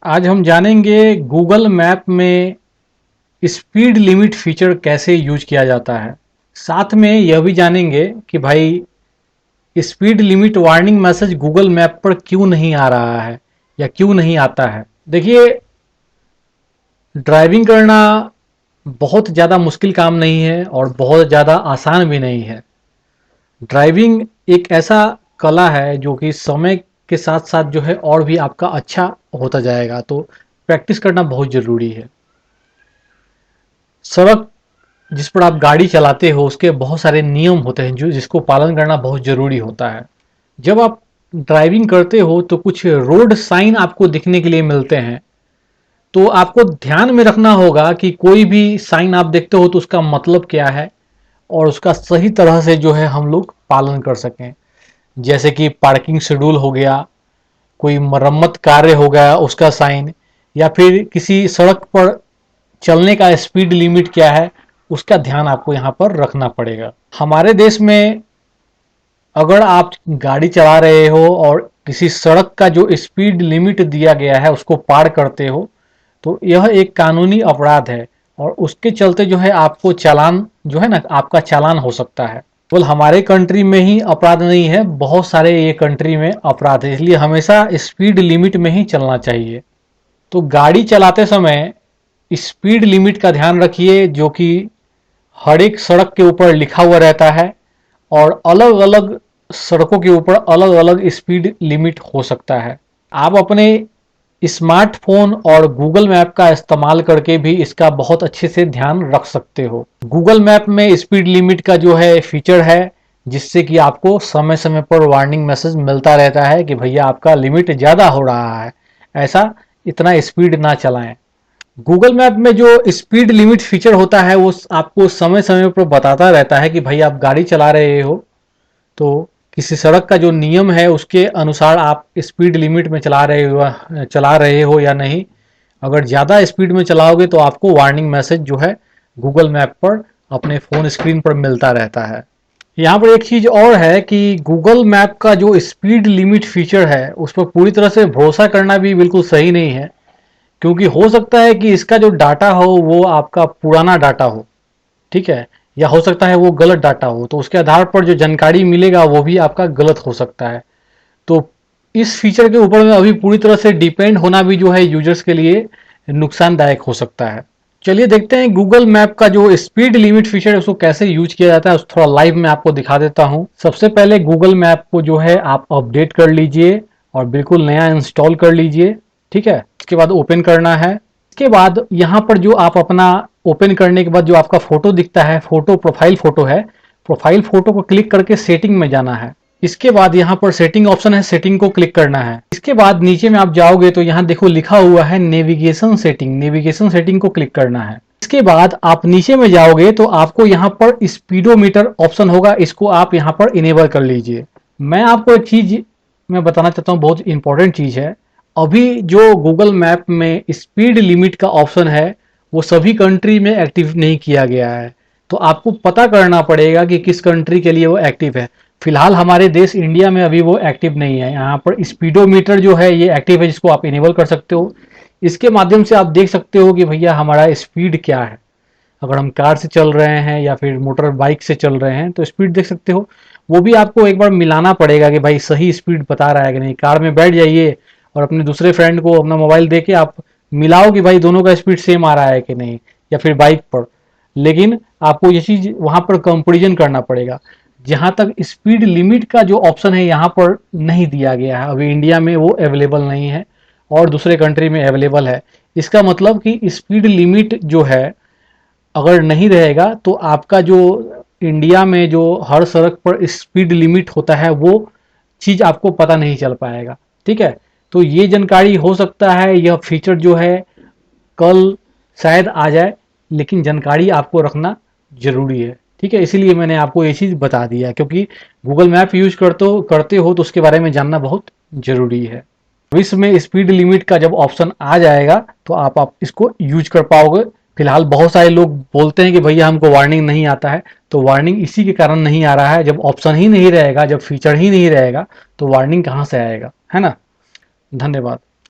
आज हम जानेंगे गूगल मैप में स्पीड लिमिट फीचर कैसे यूज किया जाता है। साथ में यह भी जानेंगे कि भाई speed limit warning message Google map पर क्यों नहीं आ रहा है या क्यों नहीं आता है। देखिए, ड्राइविंग करना बहुत ज़्यादा मुश्किल काम नहीं है और बहुत ज़्यादा आसान भी नहीं है। ड्राइविंग एक ऐसा कला है जो कि समय के साथ साथ जो है और भी आपका अच्छा होता जाएगा, तो प्रैक्टिस करना बहुत ज़रूरी है। सड़क जिस पर आप गाड़ी चलाते हो उसके बहुत सारे नियम होते हैं जो जिसको पालन करना बहुत ज़रूरी होता है। जब आप ड्राइविंग करते हो तो कुछ रोड साइन आपको दिखने के लिए मिलते हैं, तो आपको ध्यान में रखना होगा कि कोई भी साइन आप देखते हो तो उसका मतलब क्या है और उसका सही तरह से जो है हम लोग पालन कर सकें। जैसे कि पार्किंग शेड्यूल हो गया, कोई मरम्मत कार्य हो गया उसका साइन, या फिर किसी सड़क पर चलने का स्पीड लिमिट क्या है उसका ध्यान आपको यहाँ पर रखना पड़ेगा। हमारे देश में अगर आप गाड़ी चला रहे हो और किसी सड़क का जो स्पीड लिमिट दिया गया है उसको पार करते हो तो यह एक कानूनी अपराध है और उसके चलते जो है आपको चालान जो है ना आपका चालान हो सकता है। केवल हमारे कंट्री में ही अपराध नहीं है, बहुत सारे ये कंट्री में अपराध है, इसलिए हमेशा स्पीड लिमिट में ही चलना चाहिए। तो गाड़ी चलाते समय स्पीड लिमिट का ध्यान रखिए जो कि हर एक सड़क के ऊपर लिखा हुआ रहता है और अलग अलग सड़कों के ऊपर अलग अलग स्पीड लिमिट हो सकता है। आप अपने स्मार्टफोन और गूगल मैप का इस्तेमाल करके भी इसका बहुत अच्छे से ध्यान रख सकते हो। गूगल मैप में स्पीड लिमिट का जो है फीचर है जिससे कि आपको समय समय पर वार्निंग मैसेज मिलता रहता है कि भैया आपका लिमिट ज़्यादा हो रहा है, ऐसा इतना स्पीड ना चलाएं। गूगल मैप में जो स्पीड लिमिट फीचर होता है वो आपको समय समय पर बताता रहता है कि भाई आप गाड़ी चला रहे हो तो किसी सड़क का जो नियम है उसके अनुसार आप स्पीड लिमिट में चला रहे हो या नहीं। अगर ज़्यादा स्पीड में चलाओगे तो आपको वार्निंग मैसेज जो है गूगल मैप पर अपने फ़ोन स्क्रीन पर मिलता रहता है। यहाँ पर एक चीज़ और है कि गूगल मैप का जो स्पीड लिमिट फीचर है उस पर पूरी तरह से भरोसा करना भी बिल्कुल सही नहीं है, क्योंकि हो सकता है कि इसका जो डाटा हो वो आपका पुराना डाटा हो, ठीक है, या हो सकता है वो गलत डाटा हो, तो उसके आधार पर जो जानकारी मिलेगा वो भी आपका गलत हो सकता है। तो इस फीचर के ऊपर में अभी पूरी तरह से डिपेंड होना भी जो है यूजर्स के लिए नुकसानदायक हो सकता है। चलिए देखते हैं गूगल मैप का जो स्पीड लिमिट फीचर है उसको कैसे यूज किया जाता है, थोड़ा लाइव में आपको दिखा देता हूं। सबसे पहले गूगल मैप को जो है आप अपडेट कर लीजिए और बिल्कुल नया इंस्टॉल कर लीजिए, ठीक है। इसके बाद ओपन करना है। इसके बाद यहाँ पर जो आप अपना ओपन करने के बाद जो आपका फोटो दिखता है, फोटो प्रोफाइल फोटो है, प्रोफाइल फोटो को क्लिक करके सेटिंग में जाना है। इसके बाद यहाँ पर सेटिंग ऑप्शन है, सेटिंग को क्लिक करना है। इसके बाद नीचे में आप जाओगे तो यहाँ देखो लिखा हुआ है नेविगेशन सेटिंग, नेविगेशन सेटिंग को क्लिक करना है। इसके बाद आप नीचे में जाओगे तो आपको यहाँ पर स्पीडोमीटर ऑप्शन होगा, इसको आप यहाँ पर इनेबल कर लीजिए। मैं आपको एक चीज मैं बताना चाहता हूँ, बहुत इंपॉर्टेंट चीज है। अभी जो गूगल मैप में स्पीड लिमिट का ऑप्शन है वो सभी कंट्री में एक्टिव नहीं किया गया है, तो आपको पता करना पड़ेगा कि किस कंट्री के लिए वो एक्टिव है। फिलहाल हमारे देश इंडिया में अभी वो एक्टिव नहीं है। यहाँ पर स्पीडोमीटर जो है ये एक्टिव है, जिसको आप इनेबल कर सकते हो। इसके माध्यम से आप देख सकते हो कि भैया हमारा स्पीड क्या है। अगर हम कार से चल रहे हैं या फिर मोटर बाइक से चल रहे हैं तो स्पीड देख सकते हो। वो भी आपको एक बार मिलाना पड़ेगा कि भाई सही स्पीड बता रहा है कि नहीं। कार में बैठ जाइए और अपने दूसरे फ्रेंड को अपना मोबाइल दे के आप मिलाओ कि भाई दोनों का स्पीड सेम आ रहा है कि नहीं, या फिर बाइक पर। लेकिन आपको ये चीज़ वहाँ पर कंपेरिजन करना पड़ेगा। जहाँ तक स्पीड लिमिट का जो ऑप्शन है यहाँ पर नहीं दिया गया है, अभी इंडिया में वो अवेलेबल नहीं है और दूसरे कंट्री में अवेलेबल है। इसका मतलब कि स्पीड लिमिट जो है अगर नहीं रहेगा तो आपका जो इंडिया में जो हर सड़क पर स्पीड लिमिट होता है वो चीज़ आपको पता नहीं चल पाएगा, ठीक है। तो ये जानकारी हो सकता है यह फीचर जो है कल शायद आ जाए, लेकिन जानकारी आपको रखना जरूरी है, ठीक है। इसीलिए मैंने आपको ये चीज़ बता दिया क्योंकि गूगल मैप यूज करते हो तो उसके बारे में जानना बहुत जरूरी है। भविष्य में स्पीड लिमिट का जब ऑप्शन आ जाएगा तो आप इसको यूज कर पाओगे। फिलहाल बहुत सारे लोग बोलते हैं कि भैया हमको वार्निंग नहीं आता है, तो वार्निंग इसी के कारण नहीं आ रहा है। जब ऑप्शन ही नहीं रहेगा, जब फीचर ही नहीं रहेगा तो वार्निंग कहाँ से आएगा, है ना। धन्यवाद।